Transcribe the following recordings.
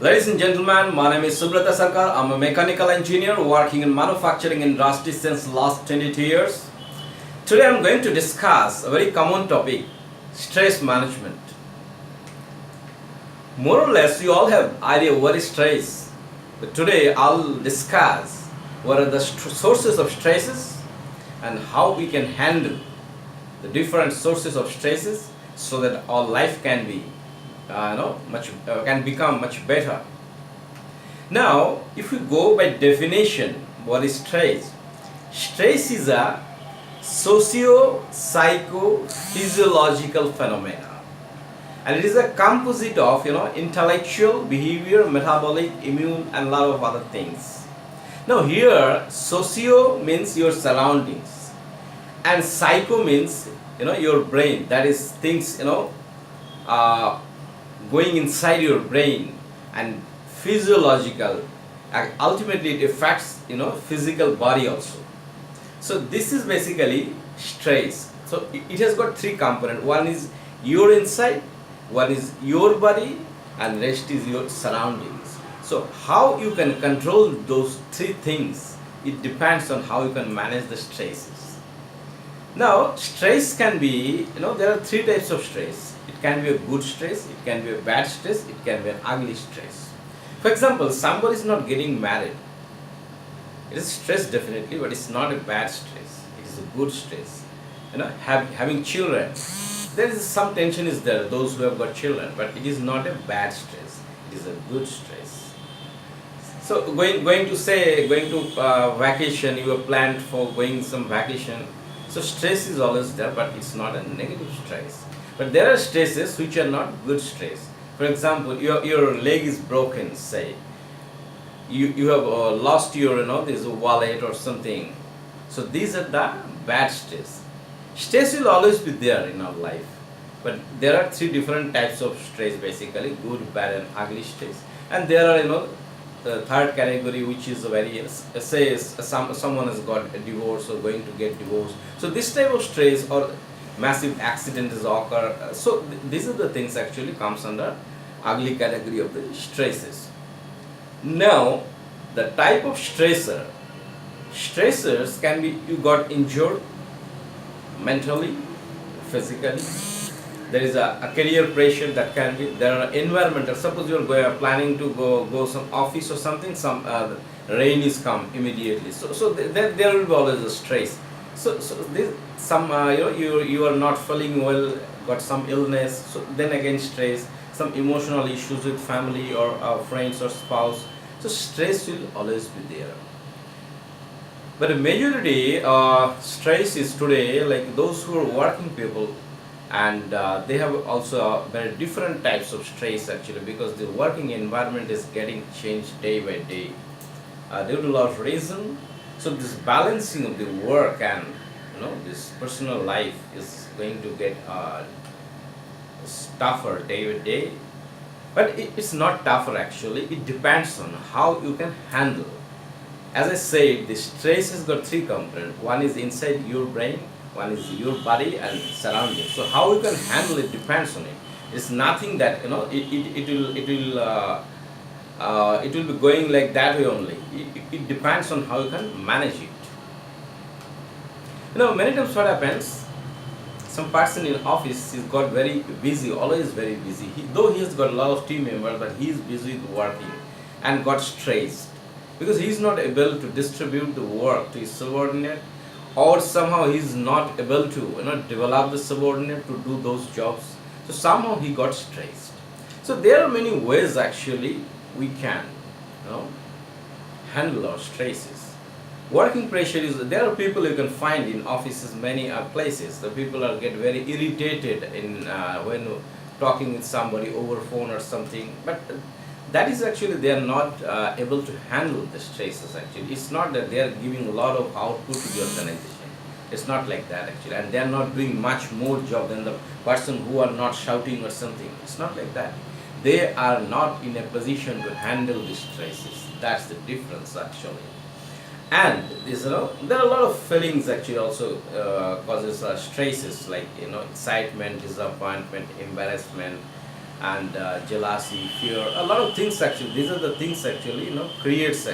Ladies and gentlemen, my name is Subrata Sarkar. I'm a mechanical engineer working in manufacturing industry since last 22 years. Today I'm going to discuss a very common topic, stress management. More or less you all have idea what is stress. But today I'll discuss what are the sources of stresses and how we can handle the different sources of stresses so that our life can be can become much better. Now, if we go by definition, what is stress? Stress is a socio-psycho-physiological phenomena, and it is a composite of intellectual, behavior, metabolic, immune, and lot of other things. Now, here socio means your surroundings, and psycho means your brain. That is things uh, going inside your brain, and physiological, ultimately it affects physical body also. So this is basically stress. So it has got three components. One is your inside, one is your body, and rest is your surroundings. So how you can control those three things, it depends on how you can manage the stresses. Now stress can be, there are three types of stress. It can be a good stress, it can be a bad stress, it can be an ugly stress. For example, somebody is not getting married. It is stress definitely, but it's not a bad stress. It is a good stress. Having children, there is some tension is there, those who have got children, but it is not a bad stress. It is a good stress. So going to vacation, you have planned for going some vacation. So stress is always there, but it's not a negative stress. But there are stresses which are not good stress. For example, your leg is broken, say. You have lost your this wallet or something. So these are the bad stress. Stress will always be there in our life. But there are three different types of stress basically, good, bad and ugly stress. And there are the third category, which is very, say someone has got a divorce or going to get divorced. So this type of stress or massive accident is occur. So these are the things actually comes under ugly category of the stresses. Now the type of stressors can be you got injured mentally, physically. There is a career pressure that can be, there are environmental, suppose you are planning to go some office or something, some rain is come immediately, so there will be always a stress. So this, some you are not feeling well, got some illness, so then again stress, some emotional issues with family or friends or spouse, so stress will always be there. But the majority stress is today like those who are working people, and they have also very different types of stress actually, because the working environment is getting changed day by day due to a lot of reason. So this balancing of the work and this personal life is going to get tougher day by day. But it's not tougher actually, it depends on how you can handle. As I said, the stress has got three components. One is inside your brain, one is your body and surroundings. So how you can handle it depends on it. It's nothing that it will be going like that way only. It depends on how you can manage it. Many times what happens, some person in office is got very busy, always very busy. Though he has got a lot of team members, but he is busy with working and got stressed because he is not able to distribute the work to his subordinate, or somehow he is not able to develop the subordinate to do those jobs. So somehow he got stressed. So there are many ways actually we can handle our stresses. Working pressure is, there are people you can find in offices, many places. The people are get very irritated in when talking with somebody over phone or something. But that is actually they are not able to handle the stresses actually. It's not that they are giving a lot of output to the organization. It's not like that actually. And they are not doing much more job than the person who are not shouting or something. It's not like that. They are not in a position to handle the stresses. That's the difference actually. And there are a lot of feelings actually also causes stresses like excitement, disappointment, embarrassment, and jealousy, fear, a lot of things actually. These are the things actually, creates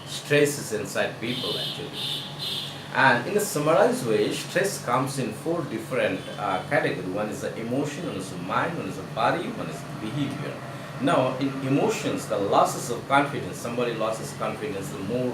stresses inside people actually. And in a summarized way, stress comes in four different categories. One is the emotion, one is the mind, one is the body, one is the behavior. Now, in emotions, the losses of confidence, somebody loses confidence, the more,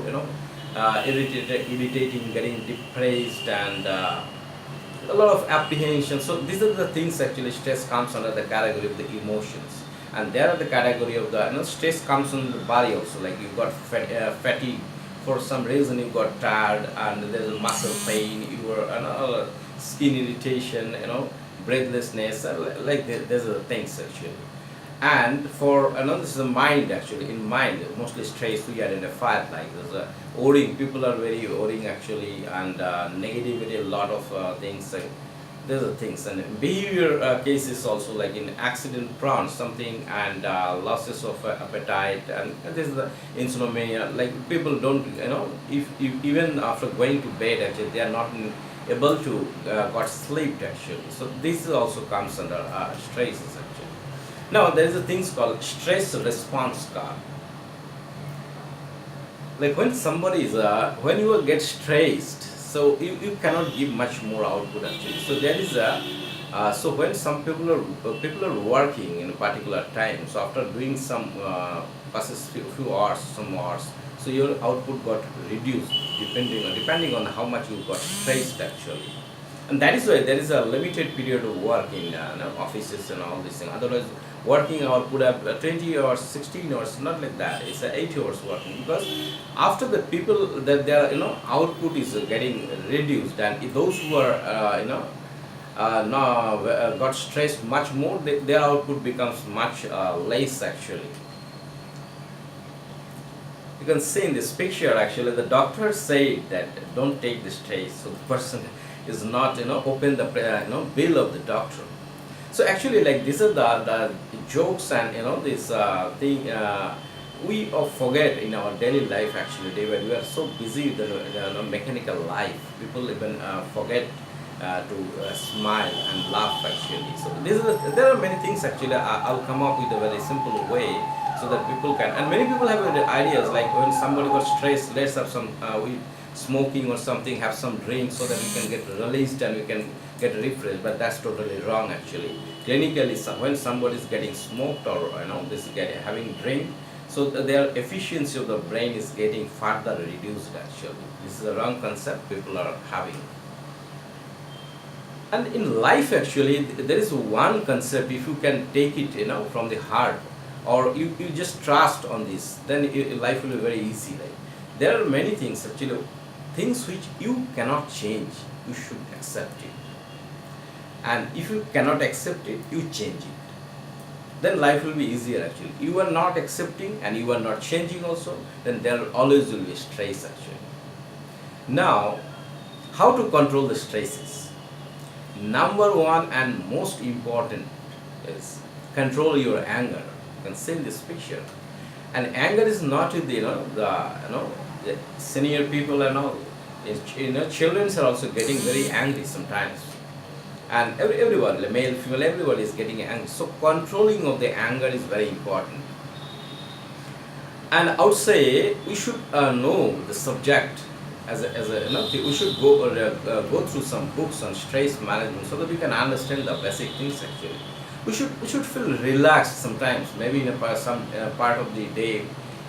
irritating, getting depressed, and a lot of apprehension. So these are the things actually stress comes under the category of the emotions. And there are the category of the, stress comes on the body also, like you got fatigue, for some reason you got tired and there's a muscle pain, you were skin irritation, breathlessness, like there's a things actually. And for another, this is the mind actually. In mind, mostly stress we identify like there's a worrying. People are very worrying actually, and negativity, a lot of things. There's a things and behavior cases also, like in accident prone something, and losses of appetite, and this is the insomnia. Like people don't, if even after going to bed actually they are not able to got sleep actually. So this also comes under stresses actually. Now there is a things called stress response card. Like when somebody is when you get stressed, so you cannot give much more output actually. So there is a so when some people are working in a particular time, so after doing some passes few hours, some hours, so your output got reduced depending on how much you got stressed actually. And that is why there is a limited period of work in offices and all these things. Otherwise, working hour could have 20 hours, 16 hours, not like that. It's 8 hours working, because after the people that their output is getting reduced, and if those who are now got stressed much more, their output becomes much less actually. You can see in this picture actually the doctor said that don't take the stress, so the person is not open the bill of the doctor. So actually, like these are the jokes and this thing we forget in our daily life actually. Day when we are so busy with the mechanical life, people even forget to smile and laugh actually. So there are many things actually. I'll come up with a very simple way so that people can, and many people have ideas like when somebody got stressed, let's have some we smoking or something, have some drink so that we can get released and we can get refreshed. But that's totally wrong actually. Clinically, when somebody is getting smoked or this having drink, so their efficiency of the brain is getting further reduced actually. This is a wrong concept people are having. And in life actually, there is one concept, if you can take it from the heart, or you just trust on this, then life will be very easy. Right? There are many things actually, things which you cannot change, you should accept it. And if you cannot accept it, you change it. Then life will be easier actually. You are not accepting and you are not changing also, then there always will be stress actually. Now, how to control the stresses? Number one and most important is control your anger. You can see in this picture. And anger is not with the senior people and all. Children are also getting very angry sometimes. And everyone, the male, female, everyone is getting angry. So controlling of the anger is very important. And I would say we should know the subject we should go through some books on stress management so that we can understand the basic things actually. We should feel relaxed sometimes. Maybe in some part of the day,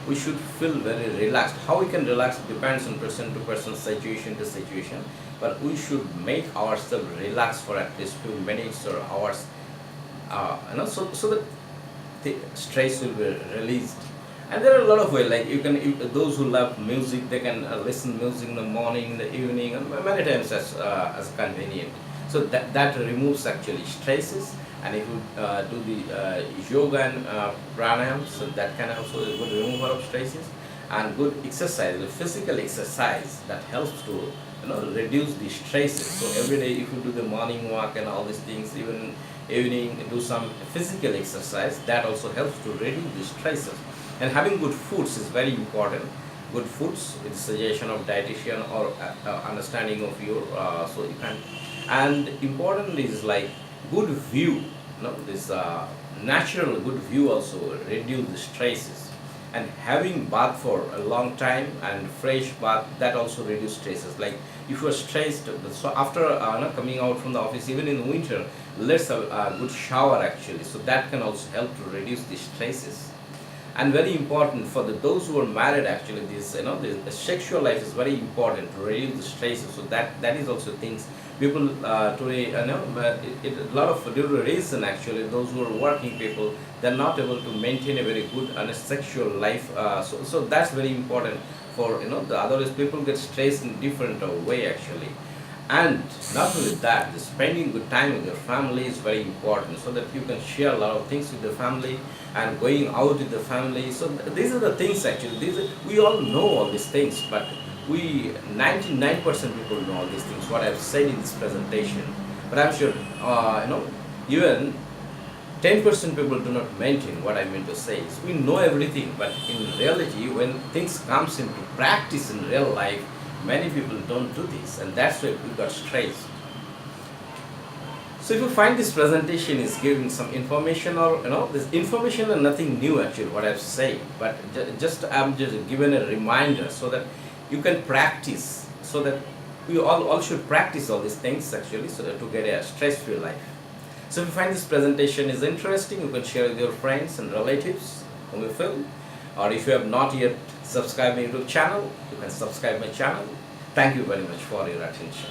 we should feel very relaxed. How we can relax depends on person to person, situation to situation. But we should make ourselves relax for at least few minutes or hours, so that the stress will be released. And there are a lot of ways, like those who love music, they can listen music in the morning, in the evening, and many times as convenient. So that removes actually stresses. And if you do the yoga and pranayam, so that can also a good remover of stresses. And good exercise, the physical exercise, that helps to reduce the stresses. So every day if you do the morning walk and all these things, even evening do some physical exercise, that also helps to reduce the stresses. And having good foods is very important. Good foods with suggestion of dietitian or understanding of your so you can. And important is like good view, this natural good view also reduce the stresses, and having bath for a long time and fresh bath, that also reduce stresses. Like if you are stressed, so after coming out from the office, even in winter, let's have a good shower actually, so that can also help to reduce the stresses. And very important for those who are married actually, this the sexual life is very important to reduce the stresses. So that is also things people today a lot of due to reason actually, those who are working people, they're not able to maintain a very good and a sexual life, so that's very important for the otherwise people get stressed in different way actually. And not only that, the spending good time with your family is very important, so that you can share a lot of things with the family and going out with the family. So these are the things actually. We all know all these things, but we 99% people know all these things. What I've said in this presentation, but I'm sure even 10% people do not maintain what I mean to say. Is we know everything, but in reality, when things comes into practice in real life, many people don't do this, and that's why we got stressed. So if you find this presentation is giving some information, or this information and nothing new actually what I've said, but just I'm just giving a reminder so that you can practice, so that we all should practice all these things actually, so that to get a stress-free life. So if you find this presentation is interesting, you can share with your friends and relatives whom you feel. Or if you have not yet subscribed my YouTube channel, you can subscribe my channel. Thank you very much for your attention.